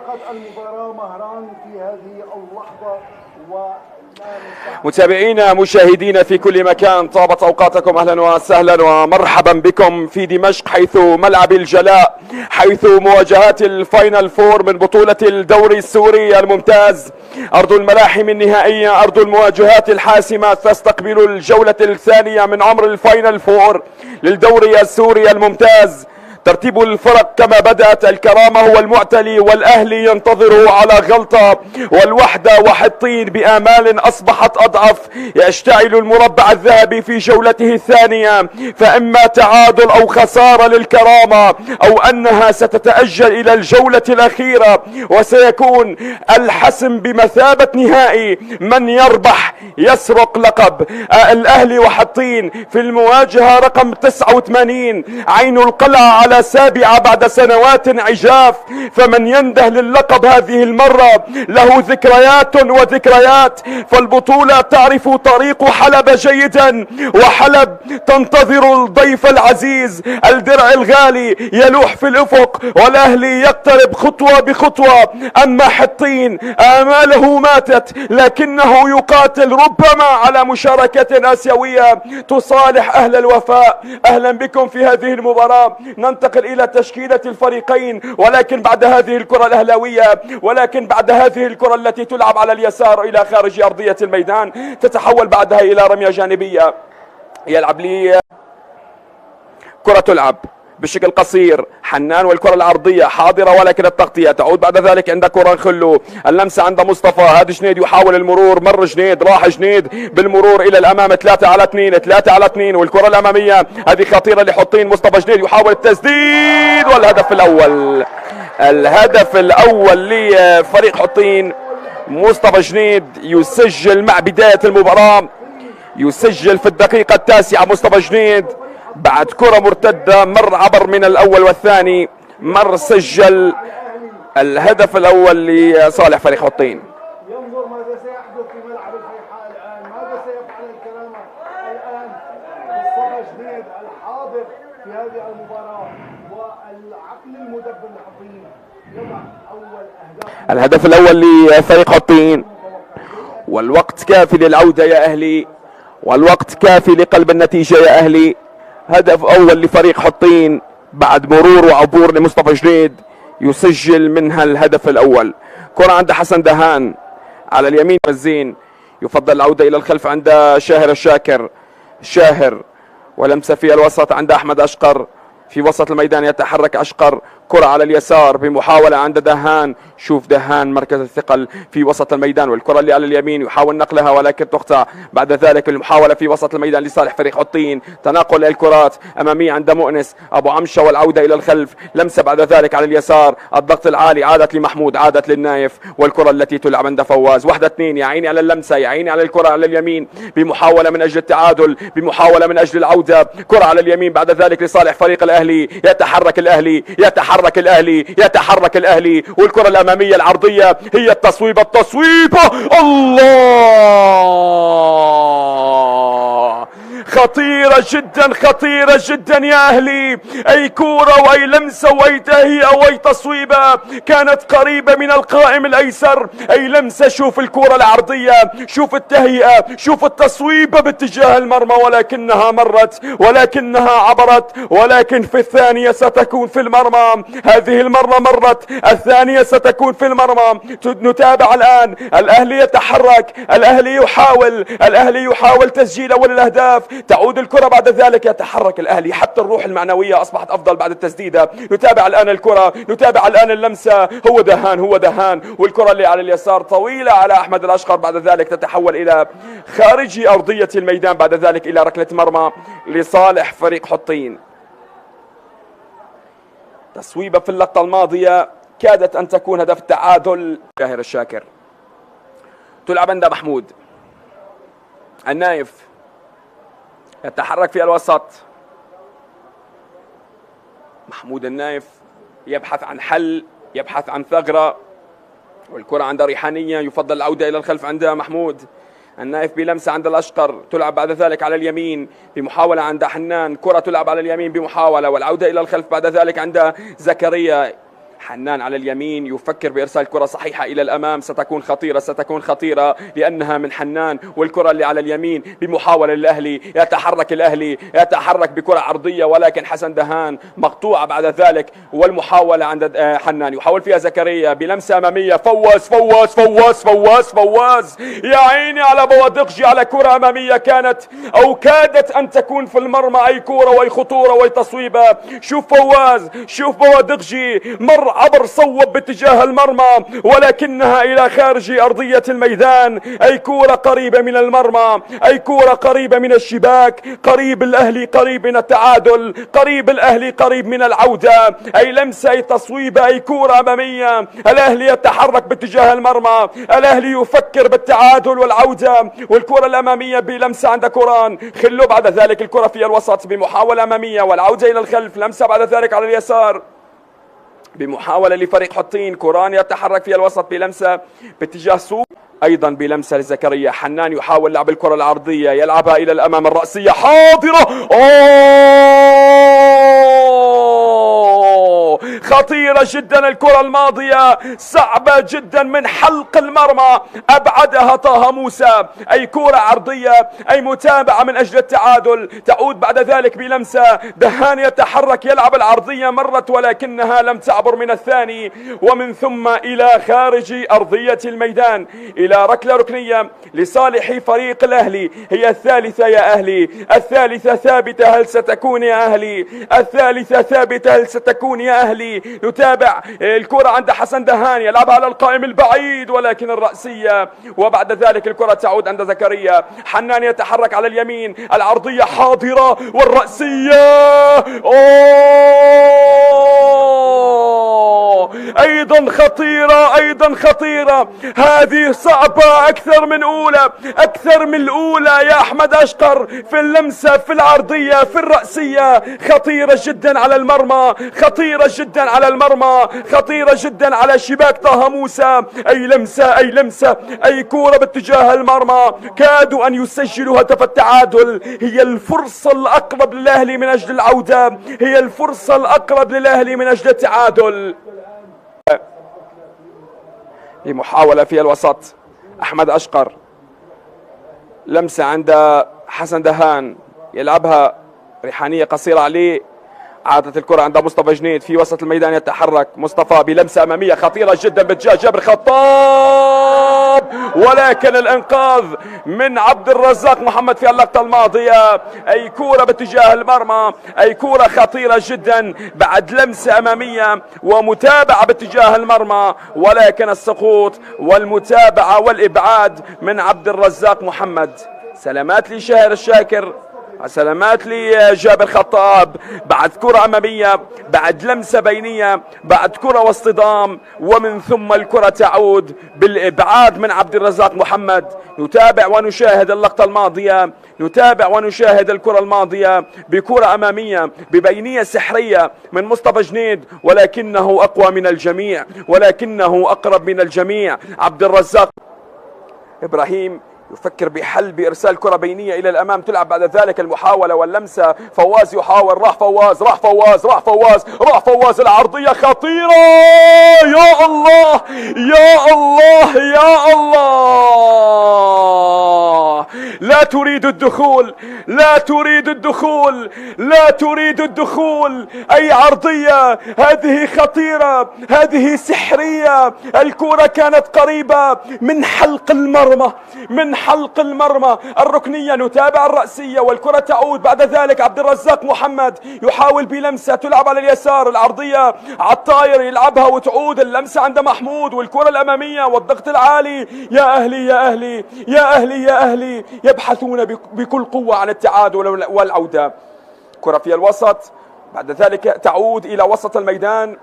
استحقت المباراة مهران في هذه اللحظة. متابعينا مشاهدينا في كل مكان، طابت اوقاتكم، اهلا وسهلا ومرحبا بكم في دمشق، حيث ملعب الجلاء، حيث مواجهات الفاينل فور من بطولة الدوري السوري الممتاز. ارض الملاحم النهائية، ارض المواجهات الحاسمة، تستقبل الجولة الثانية من عمر الفاينل فور للدوري السوري الممتاز. ترتيب الفرق كما بدأت، الكرامة هو المعتلي، والأهلي ينتظره على غلطة، والوحدة وحطين بآمال أصبحت أضعف. يشتعل المربع الذهبي في جولته الثانية، فإما تعادل أو خسارة للكرامة، أو أنها ستتأجل إلى الجولة الأخيرة وسيكون الحسم بمثابة نهائي. من يربح يسرق لقب. الأهلي وحطين في المواجهة رقم 89، عين القلعة على سابعة بعد سنوات عجاف، فمن ينده للقب هذه المرة له ذكريات وذكريات، فالبطولة تعرف طريق حلب جيدا، وحلب تنتظر الضيف العزيز. الدرع الغالي يلوح في الأفق، والأهلي يقترب خطوة بخطوة. أما حطين آماله ماتت، لكنه يقاتل ربما على مشاركة آسيوية تصالح أهل الوفاء. أهلا بكم في هذه المباراة. ننتقل إلى تشكيلة الفريقين، ولكن بعد هذه الكرة الأهلاوية، ولكن بعد هذه الكرة التي تلعب على اليسار إلى خارج أرضية الميدان، تتحول بعدها إلى رمية جانبية. يلعب لي كرة تلعب بشكل قصير، حنان والكرة العرضية حاضرة، ولكن التغطية تعود بعد ذلك عند كوران خلو. اللمسة عند مصطفى، هذا جنيد يحاول المرور، مر جنيد، راح جنيد بالمرور إلى الأمام، 3 على 2 3 على 2، والكرة الأمامية هذه خطيرة لحطين. مصطفى جنيد يحاول التسديد، والهدف الأول، الهدف الأول لفريق حطين. مصطفى جنيد يسجل مع بداية المباراة، يسجل في الدقيقة 9 مصطفى جنيد بعد كرة مرتدة، مر عبر من الأول والثاني، مر سجل الهدف الأول لصالح فريق حطين. ينظر ماذا سيحدث في ملعب الفيحاء الآن، ماذا سيفعل الكرامة الآن. مصطفى جنيد الحاضر في هذه المباراة والعقل المدبر لحطين يضع أول أهداف. الهدف الأول لفريق حطين، والوقت كافي للعودة يا أهلي، والوقت كافي لقلب النتيجة يا أهلي. هدف أول لفريق حطين بعد مرور وعبور لمصطفى جنيد، يسجل منها الهدف الأول. كرة عند حسن دهان على اليمين مزين، يفضل العودة إلى الخلف عند شاهر الشاكر. شاهر ولمسة في الوسط عند أحمد أشقر، في وسط الميدان يتحرك أشقر. كرة على اليسار بمحاولة عند دهان، شوف دهان مركز الثقل في وسط الميدان، والكرة اللي على اليمين يحاول نقلها ولكن تقطع. بعد ذلك المحاولة في وسط الميدان لصالح فريق حطين، تناقل الكرات أمامية عند مؤنس أبو عمشة، والعودة إلى الخلف. لمسة بعد ذلك على اليسار، الضغط العالي، عادت لمحمود، عادت للنايف، والكرة التي تلعب عند فواز. 1-2، يا عيني على اللمسة، يا عيني على الكرة على اليمين بمحاولة من أجل التعادل، بمحاولة من أجل العودة. كرة على اليمين بعد ذلك لصالح فريق الأهلي، يتحرك الأهلي، يتحرك الأهلي، يتحرك الأهلي، والكرة الأمامية العرضية هي التصويبة، الله، خطيرة جدا، خطيرة جدا يا أهلي. أي كورة وأي لمسة وأي تهيئة وأي تصويبة كانت قريبة من القائم الأيسر. أي لمسة، شوف الكورة العرضية، شوف التهيئة، شوف التصويبة باتجاه المرمى، ولكنها مرت، ولكنها عبرت، ولكن في الثانية ستكون في المرمى. هذه المرة مرت، الثانية ستكون في المرمى. نتابع الآن، الأهلي يتحرك، الأهلي يحاول، الأهلي يحاول تسجيل أول الأهداف. تعود الكرة بعد ذلك، يتحرك الأهلي، حتى الروح المعنوية أصبحت أفضل بعد التسديدة. نتابع الآن الكرة، نتابع الآن اللمسة، هو دهان، هو دهان، والكرة اللي على اليسار طويلة على أحمد الأشقر، بعد ذلك تتحول إلى خارج أرضية الميدان، بعد ذلك إلى ركلة مرمى لصالح فريق حطين. تصويبة في اللقطة الماضية كادت أن تكون هدف التعادل. شاهر الشاكر تلعب عند محمود النايف، يتحرك في الوسط. محمود النايف يبحث عن حل، يبحث عن ثغرة، والكرة عند ريحانية، يفضل العودة إلى الخلف عند محمود النايف بلمسة عند الأشقر. تلعب بعد ذلك على اليمين بمحاولة عند حنان، كرة تلعب على اليمين بمحاولة، والعودة إلى الخلف بعد ذلك عند زكريا. حنان على اليمين يفكر بإرسال كرة صحيحة إلى الأمام، ستكون خطيرة ستكون خطيرة لأنها من حنان. والكرة اللي على اليمين بمحاولة الأهلي، يتحرك الأهلي يتحرك بكرة عرضية ولكن حسن دهان مقطوعة بعد ذلك. والمحاولة عند حنان يحاول فيها زكريا بلمسة أمامية، فواز فواز فواز فواز فواز يا عيني على بوادقجي على كرة أمامية كانت أو كادت أن تكون في المرمى. أي كرة وأي خطورة وأي تصويبة. شوف فواز شوف بوادقجي مر عبر صوب باتجاه المرمى ولكنها إلى خارج أرضية الميدان. أي كرة قريبة من المرمى، أي كرة قريبة من الشباك، قريب الأهلي قريب من التعادل، قريب الأهلي قريب من العودة. أي لمسة أي تصويبة أي كرة أمامية. الأهلي يتحرك باتجاه المرمى، الأهلي يفكر بالتعادل والعودة. والكرة الأمامية بلمسة عند كوران خلو، بعد ذلك الكرة في الوسط بمحاولة أمامية والعودة إلى الخلف، لمسة بعد ذلك على اليسار بمحاولة لفريق حطين. كوران يتحرك في الوسط بلمسة باتجاه سوق، أيضا بلمسة لزكريا. حنان يحاول لعب الكرة العرضية يلعبها إلى الأمام، الرأسية حاضرة خطيرة جدا. الكرة الماضية صعبة جدا من حلق المرمى، أبعدها طه موسى. أي كرة عرضية أي متابعة من أجل التعادل. تعود بعد ذلك بلمسة، دهان يتحرك يلعب العرضية مرت ولكنها لم تعبر من الثاني، ومن ثم إلى خارج أرضية الميدان إلى ركلة ركنية لصالح فريق الأهلي. هي الثالثة يا أهلي، الثالثة ثابتة، هل ستكون يا أهلي؟ الثالثة ثابتة، هل ستكون يا أهلي؟ نتابع الكرة عند حسن دهان يلعبها على القائم البعيد ولكن الرأسية، وبعد ذلك الكرة تعود عند زكريا. حنان يتحرك على اليمين، العرضية حاضرة والرأسية أيضا خطيرة أيضا خطيرة. هذه صعبة أكثر من أولى، أكثر من الأولى يا أحمد أشقر، في اللمسة في العرضية في الرأسية. خطيرة جدا على المرمى، خطيرة جدا على المرمى، خطيرة جدا على شباك طه موسى. أي لمسة أي لمسة أي كورة باتجاه المرمى، كادوا أن يسجلوا هدف التعادل. هي الفرصة الأقرب للأهلي من أجل العودة، هي الفرصة الأقرب للأهلي من أجل التعادل. محاولة في الوسط، أحمد أشقر لمسة عند حسن دهان يلعبها ريحانية قصيرة عليه. عادت الكرة عند مصطفى جنيد في وسط الميدان، يتحرك مصطفى بلمسة أمامية خطيرة جدا باتجاه جابر خطاب ولكن الإنقاذ من عبد الرزاق محمد في اللقطة الماضية. أي كرة باتجاه المرمى، أي كرة خطيرة جدا بعد لمسة أمامية ومتابعة باتجاه المرمى، ولكن السقوط والمتابعة والإبعاد من عبد الرزاق محمد. سلامات لشاهر الشاكر، سلامات لي جابر خطاب. بعد كرة أمامية، بعد لمسة بينية، بعد كرة واصطدام، ومن ثم الكرة تعود بالإبعاد من عبد الرزاق محمد. نتابع ونشاهد اللقطة الماضية، نتابع ونشاهد الكرة الماضية بكرة أمامية ببينية سحرية من مصطفى جنيد، ولكنه أقوى من الجميع، ولكنه أقرب من الجميع. عبد الرزاق إبراهيم يفكر بحل بإرسال كرة بينية إلى الأمام، تلعب بعد ذلك المحاولة واللمسة. فواز يحاول، راح فواز راح فواز راح فواز راح فواز، العرضية خطيرة. يا الله يا الله يا الله، لا تريد الدخول، لا تريد الدخول، لا تريد الدخول. أي عرضية، هذه خطيرة، هذه سحرية. الكرة كانت قريبة من حلق المرمى، من حلق المرمى الركنية. نتابع الرأسية والكرة تعود بعد ذلك. عبد الرزاق محمد يحاول بلمسة تلعب على اليسار، العرضية على الطاير يلعبها وتعود اللمسة عند محمود، والكرة الأمامية والضغط العالي. يا أهلي يا أهلي يا أهلي يا أهلي، يبحثون بكل قوة عن التعادل والعودة. كرة في الوسط، بعد ذلك تعود إلى وسط الميدان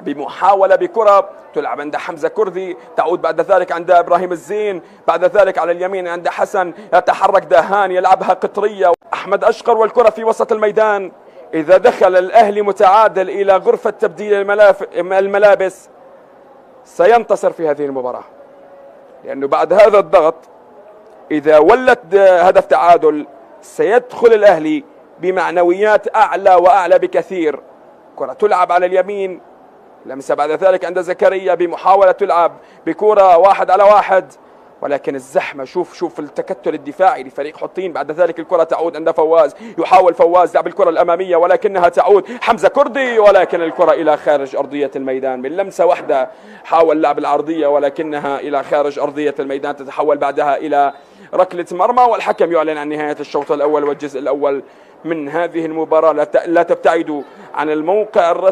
بمحاولة بكرة تلعب عند حمزة كردي، تعود بعد ذلك عند إبراهيم الزين، بعد ذلك على اليمين عند حسن، يتحرك دهان يلعبها قطرية. أحمد أشقر والكرة في وسط الميدان. إذا دخل الأهلي متعادل إلى غرفة تبديل الملابس سينتصر في هذه المباراة، لأنه بعد هذا الضغط إذا ولت هدف تعادل سيدخل الأهلي بمعنويات أعلى وأعلى بكثير. كرة تلعب على اليمين، لمسة بعد ذلك عند زكريا بمحاولة تلعب بكرة 1 على 1، ولكن الزحمة. شوف التكتل الدفاعي لفريق حطين. بعد ذلك الكرة تعود عند فواز، يحاول فواز لعب الكرة الأمامية ولكنها تعود حمزة كردي، ولكن الكرة إلى خارج أرضية الميدان. من لمسة واحدة حاول لعب العرضية ولكنها إلى خارج أرضية الميدان، تتحول بعدها إلى ركلة مرمى، والحكم يعلن عن نهاية الشوط الأول والجزء الأول من هذه المباراة. لا تبتعدوا عن الموقع الرسمي.